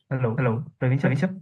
Hello, Praveen sir.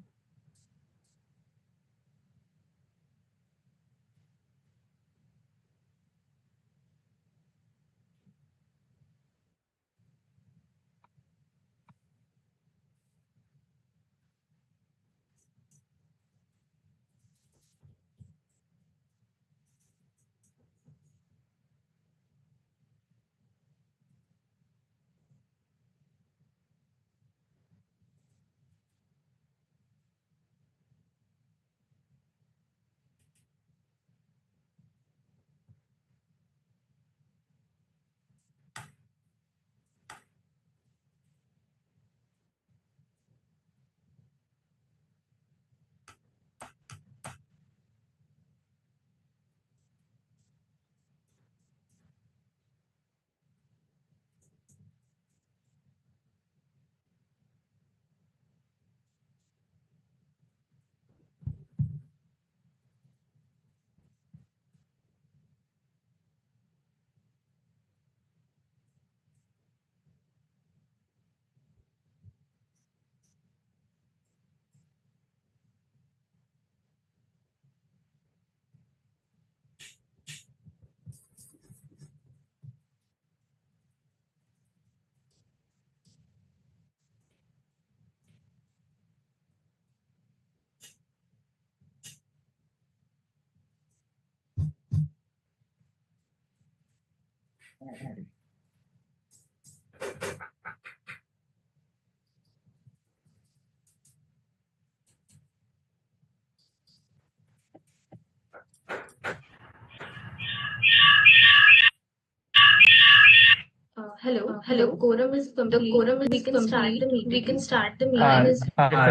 Hello. Quorum is The complete. quorum We is can start the complete. We can meeting. start the Uh,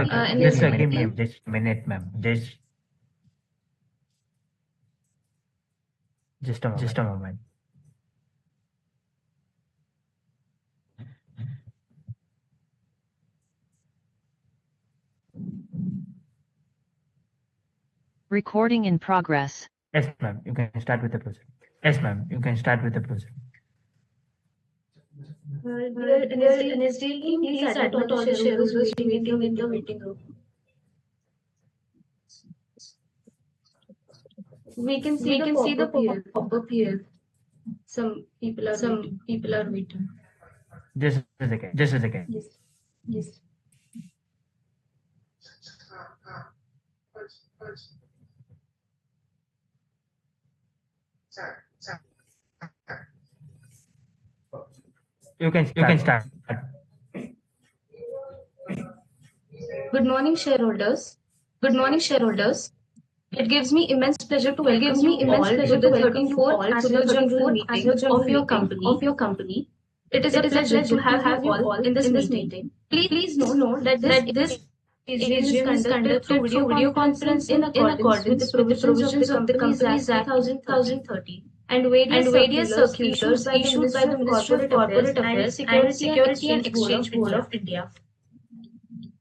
meeting. just a minute, ma'am. Just a minute, ma'am. Just a moment. Recording in progress. Yes, ma'am. You can start with the procedure. Yes, ma'am. You can start with the procedure. Dear Dear NSD NSD team, team, please please admit all admit the all the shareholders shareholders waiting in the waiting in the meeting room. meeting room. We can see We the can see the pop-up here. pop-up here. Some people are Some waiting. people are waiting. Just a second. Just a second. Yes. Yes. You can You can start. start. Good morning, shareholders. Good morning, shareholders. It gives me immense pleasure to It welcome gives you me all immense to pleasure to the welcome you 34th all to the annual general 34th meeting annual of general your meeting company. of your company. It is a It is a pleasure to pleasure to have you have you all all in this in this meeting. meeting. Please Please note note that this that this AGM is AGM is conducted through conducted video through video conferencing in conferencing in accordance with the accordance with the provisions of the provisions of the Companies Companies Act Act 2013 2013 and various and various circulars issued circulars by the issued by Ministry the of Ministry of Corporate Affairs Corporate and Affairs and Security and Security and Exchange Board of Exchange Board India. of India.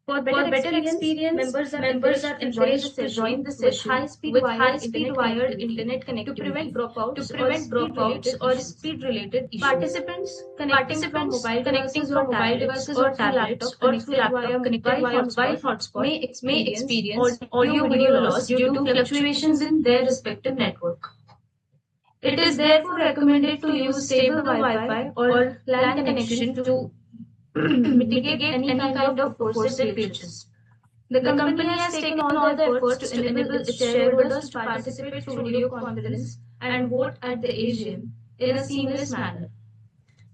For For better better experience, experience, members are members are encouraged to join the encouraged to join session the with session high-speed with wired high-speed internet wired connectivity internet to prevent connectivity to dropouts or prevent dropouts speed-related or issues. speed-related issues. Participants connecting from Participants mobile connecting devices or from mobile tablets devices or or through tablets laptop or through connected via laptop connected Wi-Fi via hotspot Wi-Fi hotspot may may experience experience audio-video audio-video loss loss due due to to fluctuations fluctuations in in their their respective respective network. network. It It is is therefore therefore recommended recommended to to use use stable stable Wi-Fi Wi-Fi or or LAN LAN connection connection to to mitigate mitigate any any kind kind of of purported purported glitches. glitches. The The company company has has taken taken all the all the efforts to efforts to enable enable its its shareholders to shareholders to participate participate through through video video conference conference and and vote vote at at the the AGM AGM in in a a seamless seamless manner. manner.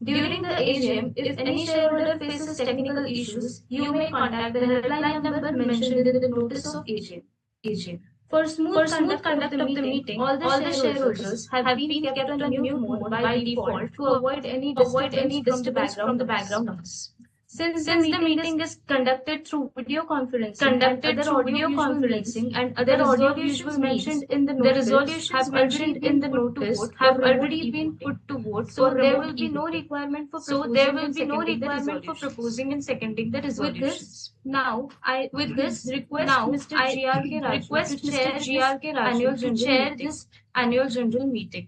During During the the AGM, AGM, if if any any shareholder shareholder faces faces technical technical issues, issues, you you may may contact contact the the helpline helpline number number mentioned mentioned in in the the notice notice of of AGM. AGM. For smooth For smooth conduct of the conduct of the meeting, meeting, all the all the shareholders shareholders have have been been kept kept on on mute mute mode mode by by default default to to avoid any avoid disturbance any from the disturbance background from the noise. background noise. Since the Since the meeting is meeting is conducted through video conferencing and conducted other through video audiovisual means, conferencing and the other resolutions audiovisual means, mentioned in the the notice resolutions have already mentioned in been the put to notice vote for have remote already been e-voting. put to vote So for there remote will be no e-voting. requirement for So there proposing will and be no seconding the requirement for resolutions. proposing and seconding the With this, resolutions. now I With this, request now Mr. I G.R.K. Raju to request Mr. chair this G.R.K. annual Raju to general chair meeting. this annual general meeting.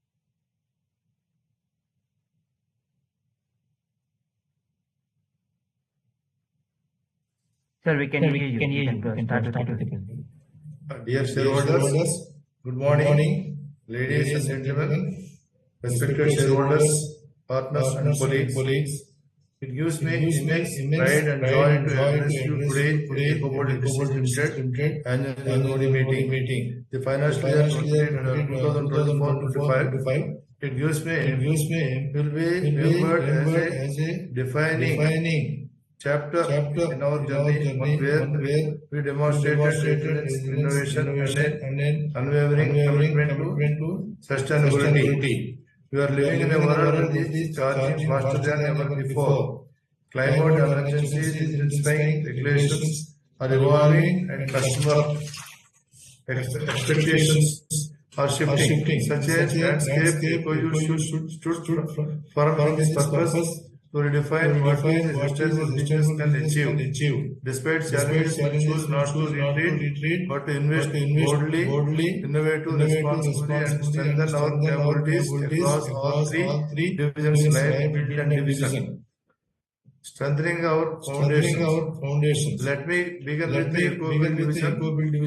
Sir, we can hear you. You can start with the presentation. Dear shareholders, good morning, ladies and gentlemen, respected shareholders, partners and colleagues. It gives me immense pride and joy to address you today at Ecoboard Limited annual meeting. The financial year 2024-25. It gives me will be remembered as a defining chapter in our journey, one where we demonstrated resilience, innovation, and an unwavering commitment to sustainability. We are living in a world that is charging faster than ever before. Climate emergencies, intensifying regulations are evolving, and customer expectations are shifting. Such a landscape Ecoboard should stood firm in this purpose to redefine what is a sustainable business can achieve. Despite challenges, we choose not to retreat, but to invest boldly, innovate responsibly, and strengthen our capabilities across all three divisions: life, build, and division. Strengthening our foundation. Let me begin with the Ecoboard division.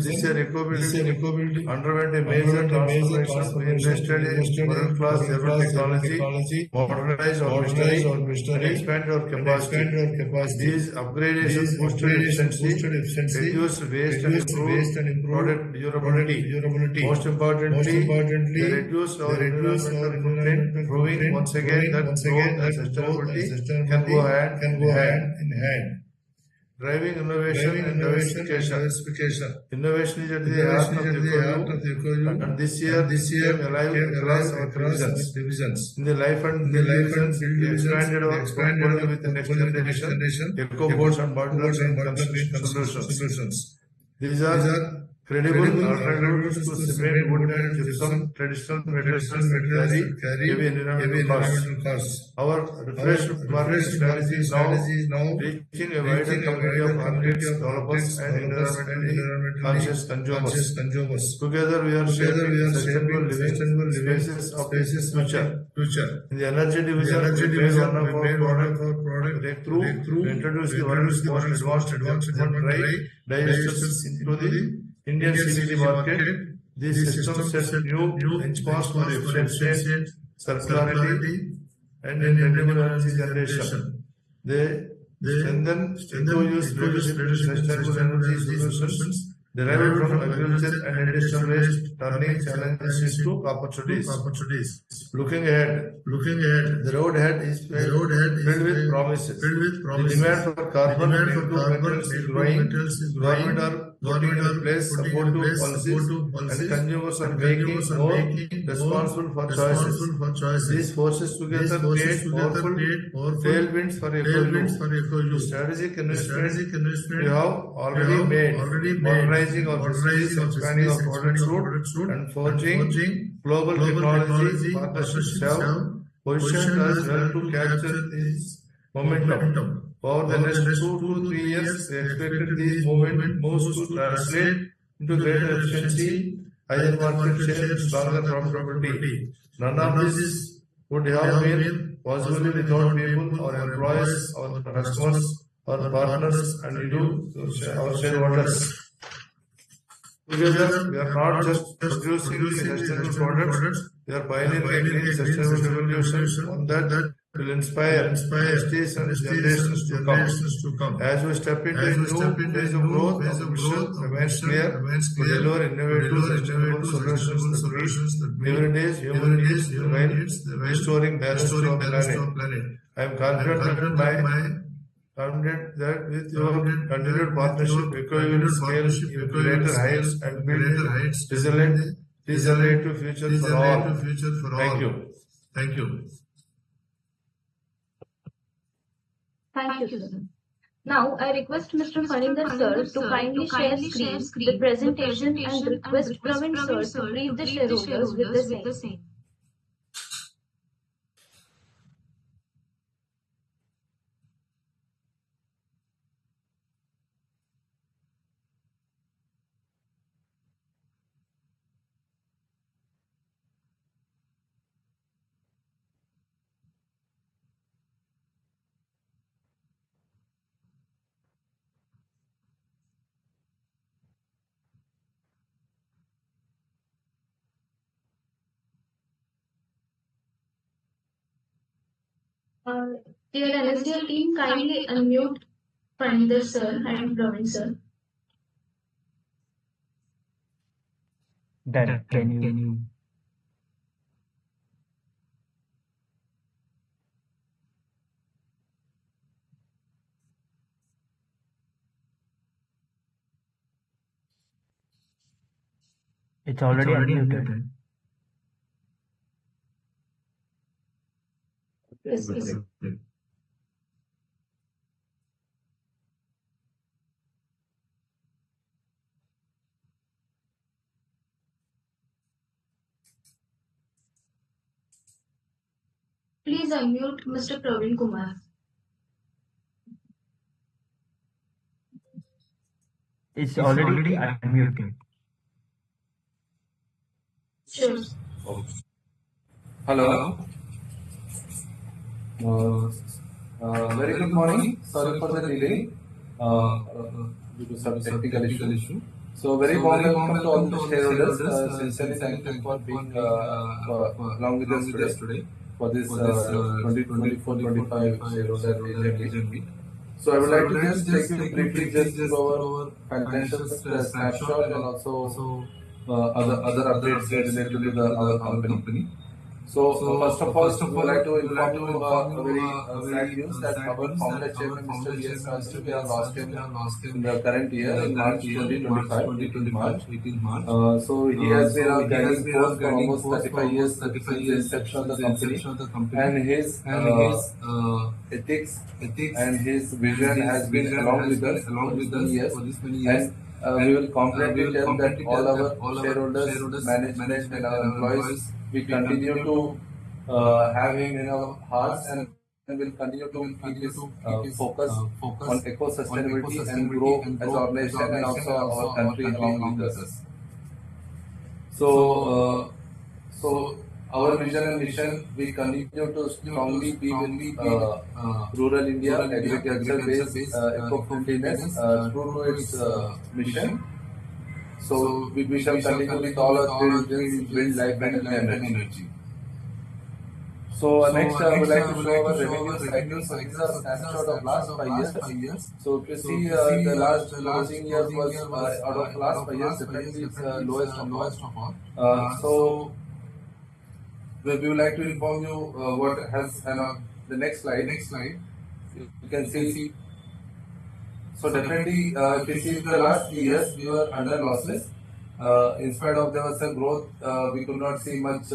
This year, Ecoboard underwent a major transformation. We invested in world-class zero technology, modernized our machinery, and expanded our capacity. These upgradations boosted efficiency, reduced waste, and improved product durability. Most importantly, they reduced our environmental footprint, proving once again that growth and sustainability can go hand in hand. Driving innovation and diversification. Innovation is at the heart of the Ecoboard, and this year came alive across our divisions. In the life and build divisions, we expanded our portfolio with the next generation Ecoboards and modular main construction solutions. These are credible alternatives to cement, wood, and gypsum, traditional materials that carry heavy environmental costs. Our refreshed marketing strategy is now reaching a wider community of architects, developers, and environmentally conscious consumers. Together, we are shaping sustainable living spaces of the future. In the energy division, we made one of our product breakthrough, introduced the world's most advanced German digesters into the Indian CBG market. This system sets new benchmarks for efficiency, circularity, and renewable energy generation. They strengthen Ecoboard's leadership in sustainable energy solutions derived from agriculture and industrial waste, turning challenges into opportunities. Looking ahead, the road ahead is filled with promises. The demand for carbon materials is growing. Government are putting in place supportive policies, and consumers are making more responsible for choices. These forces together create powerful tailwinds for Ecoboard. Strategic investment we have already made, modernizing our facilities, expanding our product suite, and forging global technology partnerships have positioned us well to capture this momentum. Over the next 2 to 3 years, we expected these moves to translate into greater efficiency, higher market share, and stronger profitability. None of this would have been possible without people, our employees, our customers, our partners, and you, our shareholders. Together, we are not just producing sustainable products, we are pioneering a green sustainable revolution, one that will inspire industries and generations to come. As we step into a new phase of growth, our mission remains clear to deliver innovative sustainable solutions that meet everyday's human needs while restoring balance to our planet. I am confident that with your continued partnership, Ecoboard will scale even greater heights and build a resilient future for all. Thank you. Thank you, sir. Now, I request Mr. Farinder sir to kindly share screen, the presentation, and request Praveen sir to brief the shareholders with the same. Dear NSDL team, kindly unmute Paninder sir and Praveen sir. Done. Can you? It's already unmuted. Yes, yes. Please unmute Mr. Praveen Kumar. It's already unmuted. Sure. Hello. Very good morning. Sorry for the delay due to some technical issue. So very warm welcome to all the shareholders. Sincerely thank you for being along with us today for this 2024-25 shareholder AGM meet. So I would like to just take you briefly just to our financial snapshot and also other updates related to our company. So first of all, we would like to inform you a very sad news that our founder chairman, Mr. V.S. Raju, we have lost him in the current year in March 2025, 18 March. So he has been our guiding force for almost 35 years since the inception of the company, and his ethics and his vision has been along with us for these many years. And we will confidently tell that all our shareholders, management, and our employees, we continue to have him in our hearts and will continue to keep his focus on eco-sustainability and grow as an organization and also our country along with us. So our vision and mission, we continue to strongly be with rural India, agriculture-based eco-friendliness true to its mission. So we shall continue with all our three visions, build life and energy. So next I would like to show our revenue cycle. So these are snapshot of last 5 years. So if you see the last closing year was out of last 5 years, definitely it's lowest of all. So we would like to inform you what has the next slide. You can see. So definitely, if you see the last 3 years, we were under losses. In spite of there was some growth, we could not see much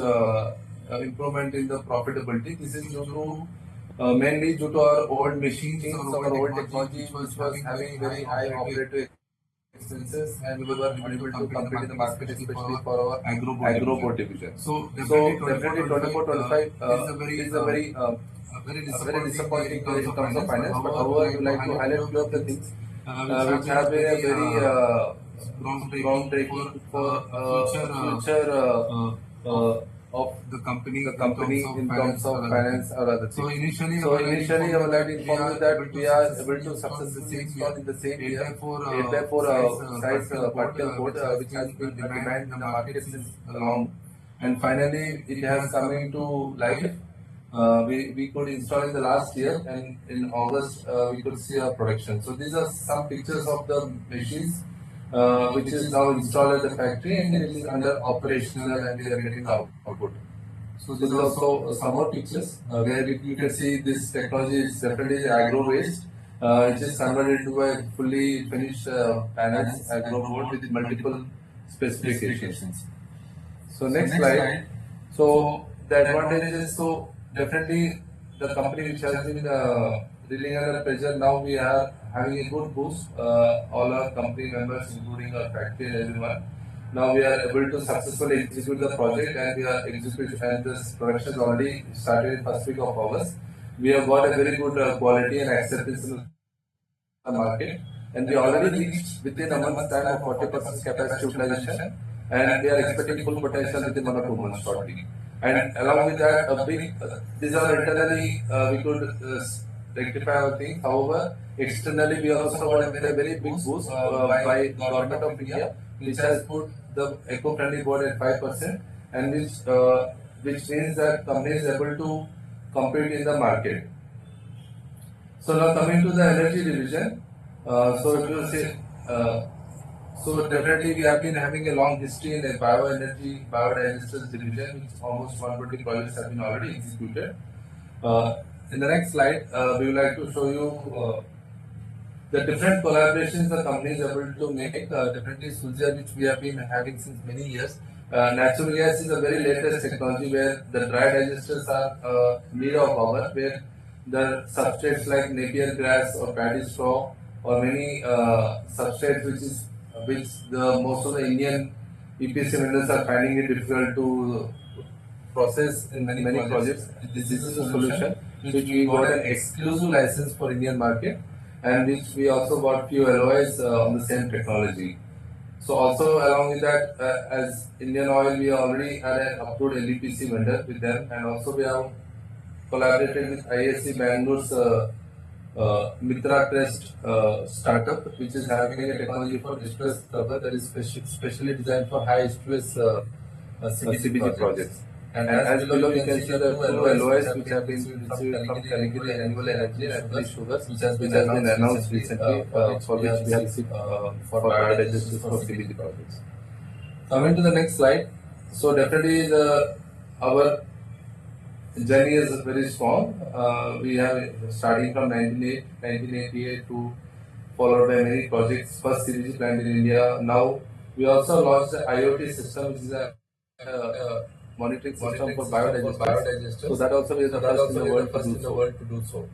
improvement in the profitability. This is due to mainly due to our old machines, our old technology, which was having very high operating expenses, and we were unable to compete in the market, especially for our Agroboard division. So definitely 24-25 is a very disappointing year in terms of finance. But however, I would like to highlight few of the things which have been a very groundbreaking for future of the company in terms of finance or other things. So initially, I would like to inform you that we are able to successfully install in the same year 8x4 size particle board, which has been demand in the market since long, and finally it has come into life. We could install in the last year, and in August we could see our production. So these are some pictures of the machines which is now installed at the factory, and it is under operational and we are getting the output. So this is also some more pictures where you can see this technology is definitely agro waste. It is converted into a fully finished panels agro board with multiple specifications. So next slide. So the advantages. So definitely the company which has been dealing under pressure, now we are having a good boost. All our company members, including our factory and everyone. Now we are able to successfully execute the project, and we are executing, and this production is already started in first week of August. We have got a very good quality and acceptance in the market, and we already reached within a month's time of 40% capacity utilization, and we are expecting full potential within 1 or 2 months shortly. And along with that, a big these are internally we could rectify our things. However, externally we also got a very big boost by government of India, which has put the eco-friendly board at 5%, and which means that company is able to compete in the market. So now coming to the energy division. So if you say, so definitely we have been having a long history in the bioenergy, biodigesters division, which almost 120 projects have been already executed. In the next slide, we would like to show you the different collaborations the company is able to make. Definitely Sulzer, which we have been having since many years. Natural gas is a very latest technology where the dry digesters are made of power, where the substrates like Napier grass or paddy straw or many substrates which the most of the Indian EPC vendors are finding it difficult to process in many projects. This is a solution which we got an exclusive license for Indian market, and which we also got few alloys on the same technology. So also along with that, as Indian Oil, we already had an approved LEPC vendor with them, and also we have collaborated with ISC Bangalore's Mitra Trust startup, which is having a technology for distress cover that is specially designed for high stress CBG projects. And as below you can see the two LOIs which have been received from Calgary Renewable Energy and Actually Sugars, which has been announced recently, for which we have received for biodigesters for CBG projects. Coming to the next slide, so definitely our journey is very strong. We have starting from 1988 to followed by many projects. First CBG plant in India. Now we also launched the IoT system, which is a monitoring system for biodigesters. So that also is the first in the world to do so.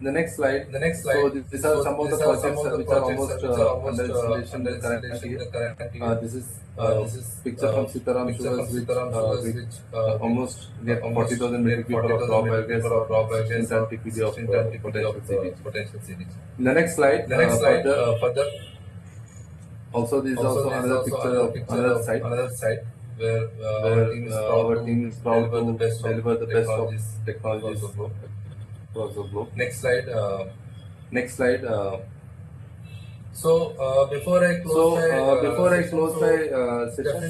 The next slide. So these are some of the projects which are almost under installation currently. This is picture from Sitaram Sugars, which almost get 40,000 metric people of raw biogas in TPD of potential CBG. The next slide. Further. Also, this is also another picture of another site where our team is proud to deliver the best of technologies across the globe. Next slide. So before I close my session,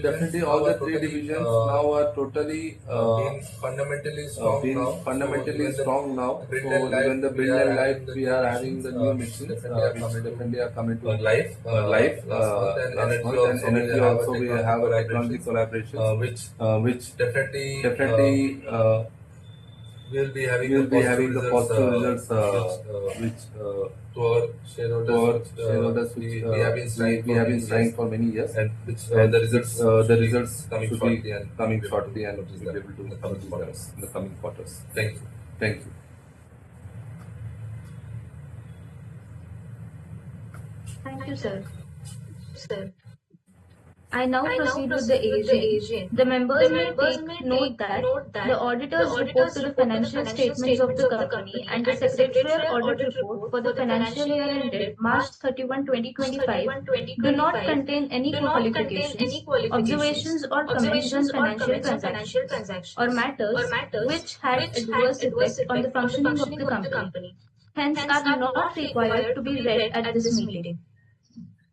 definitely all the three divisions now are totally being fundamentally strong now. So even the build and life, we are having the new machines which definitely are coming to life. Last month, and energy also we have a technology collaboration which definitely we'll be having the positive results, which to our shareholders, which we have been trying for many years, and which the results coming shortly and will be able to come in the coming quarters. Thank you. Thank you, sir. I now proceed with the AGM. The members may take note that the auditors report to the financial statements of the company and the secretarial audit report for the financial year ended March 31, 2025 do not contain any qualifications, observations or comments on financial transactions or matters which had adverse effect on the functioning of the company, hence are not required to be read at this meeting.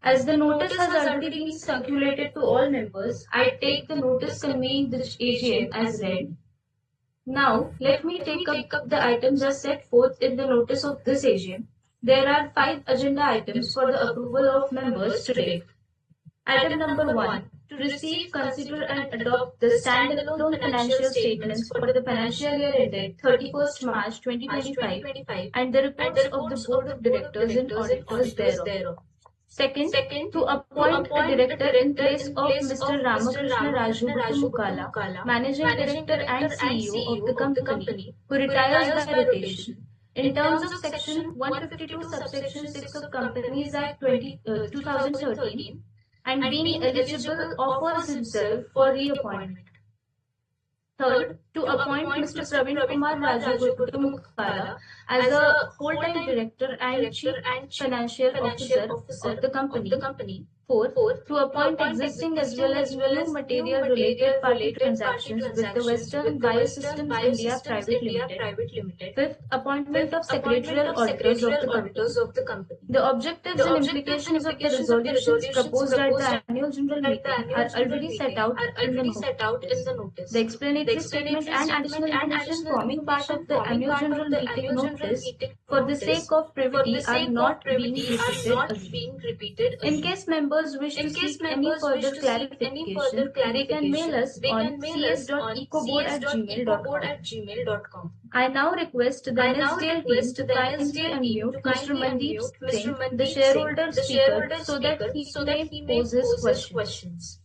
As the notice has already been circulated to all members, I take the notice convening the AGM as read. Now, let me take up the items as set forth in the notice of this AGM. There are 5 agenda items for the approval of members today. Item number 1. To receive, consider and adopt the standalone financial statements for the financial year ended 31st March 2025 and the reports of the Board of Directors and Auditors thereof. Second, to appoint a director in place of Mr. Ramakrishna Raju Mukala, Managing Director and CEO of the company, who retires by rotation. In terms of Section 152, Subsection 6 of Companies Act 2013, and being eligible, offers himself for reappointment. Third, to appoint Mr. Praveen Kumar Raju Mukala as a full-time director and chief financial officer of the company Fourth, to appoint existing as well as new material-related party transactions with the Western Biosystems India Private Limited. Fifth, appointment of secretarial auditors of the company. The objectives and implications of the resolutions proposed at the annual general meeting are already set out in the notice. The explanatory statement and additional information forming part of the annual general meeting notice, for the sake of brevity, are not being repeated again. In case members wish to seek any further clarification, they can mail us on cs.ecoboard@gmail.com. I now request the NSDL team to kindly unmute Mr. Mandeep Singh, the shareholder speaker, so that he may pose his questions.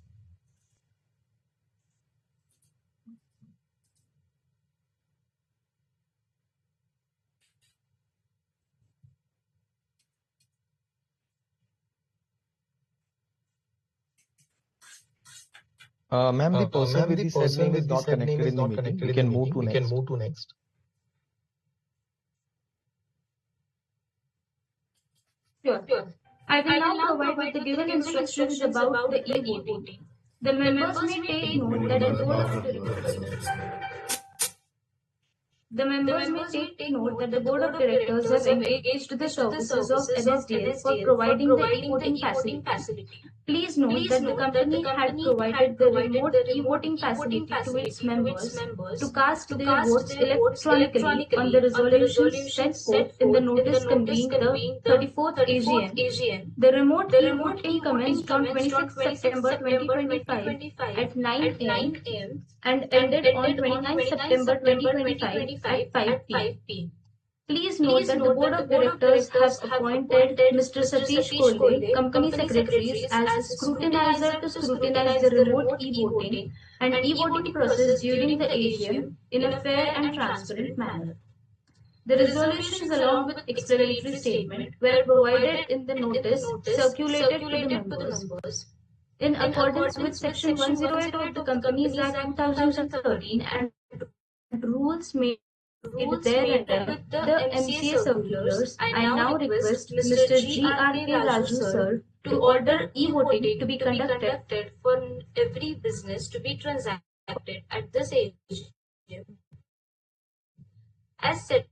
Ma'am, the person with the surname is not connected in the meeting. We can move to next. Sure. I will now provide with the given instructions about the e-voting. The members may take note that the board of directors have engaged the services of NSDL for providing the e-voting facility. Please note that the company had provided the remote e-voting facility to its members to cast their votes electronically on the resolutions set forth in the notice convening the 34th AGM. The remote e-voting commenced on 26 September 2025 at 9 a.m. and ended on 29 September 2025 at 5 p.m. Please note that the Board of Directors have appointed Mr. Satish Kolde, Company Secretaries, as scrutinizer to scrutinize the remote e-voting and e-voting process during the AGM in a fair and transparent manner. The resolutions along with explanatory statement were provided in the notice circulated to the members. In accordance with Section 108 of the Companies Act 2013 and rules made thereunder, the MCA circulars, I now request Mr. G.R.K. Raju sir to order e-voting to be conducted for every business to be transacted at this AGM as set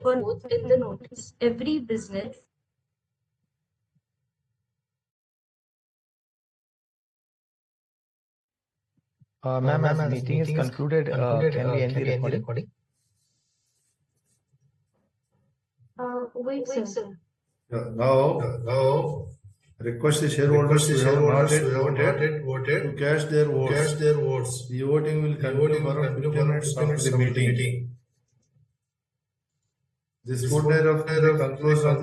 forth in the notice. Every business Ma'am, as the meeting is concluded, can we end the recording? wait, sir. Now, request the shareholders who have not yet voted to cast their votes. The voting will continue for 15 minutes after the meeting. The scrutiny of the conclusion of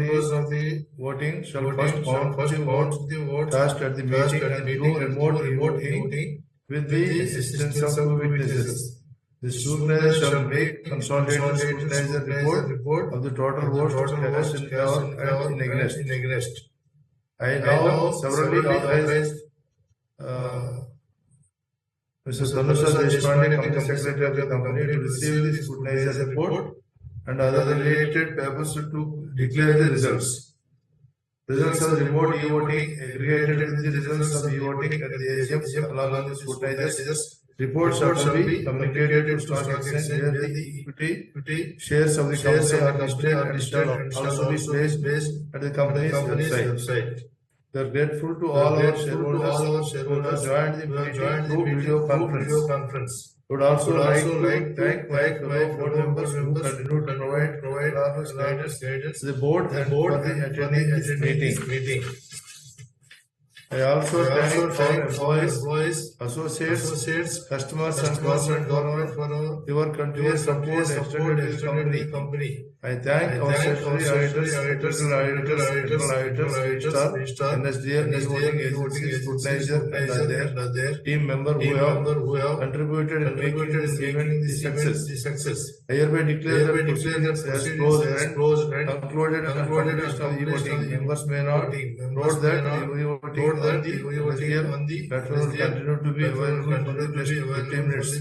the voting shall first count the votes cast at the meeting and through remote voting with the assistance of two witnesses. The scrutinizer shall make consolidated scrutinizer report of the total votes cast in favor and in against. I now severally authorize Mr. Dhanusha Deshpande, Company Secretary of the company, to receive the scrutinizer report and other related papers to declare the results. Results of remote e-voting aggregated with the results of e-voting at the AGM along with the scrutinizers. Reports shall be communicated to stock exchange where the equity shares of the company are listed and shall also be placed at the company's website. We are grateful to all our shareholders who have joined the meeting through video conference. We would also like to thank my fellow board members who continue to provide guidance to the board and for the attending this meeting. I also thank our employees, associates, customers and government for your continuous support extended to the company. I thank our statutory auditors, NSDL, e-voting scrutinizer and their team member who have contributed in making this event the success. I hereby declare that proceedings as closed and concluded and continuation of e-voting. Members may not Note that the platform will continue to be available for the next 15 minutes.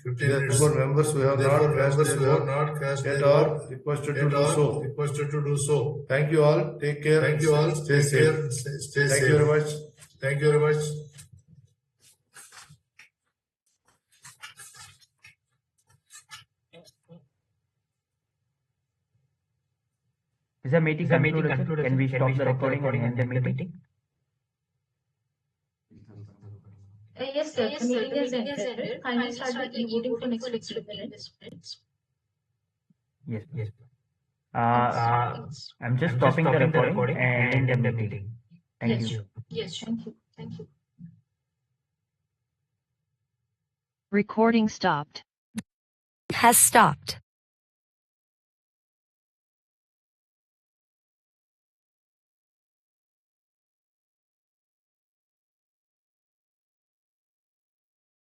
Therefore, members who have not cast their vote are requested to do so. Thank you all. Take care. Stay safe. Thank you very much. Thank you very much. Is the meeting concluded? Can we stop the recording and end the meeting? Yes, sir. The meeting is ended. Kindly start the e-voting for next 15 minutes. Yes. I'm just stopping the recording and ending the meeting. Thank you. Yes. Thank you. Recording stopped. Has stopped.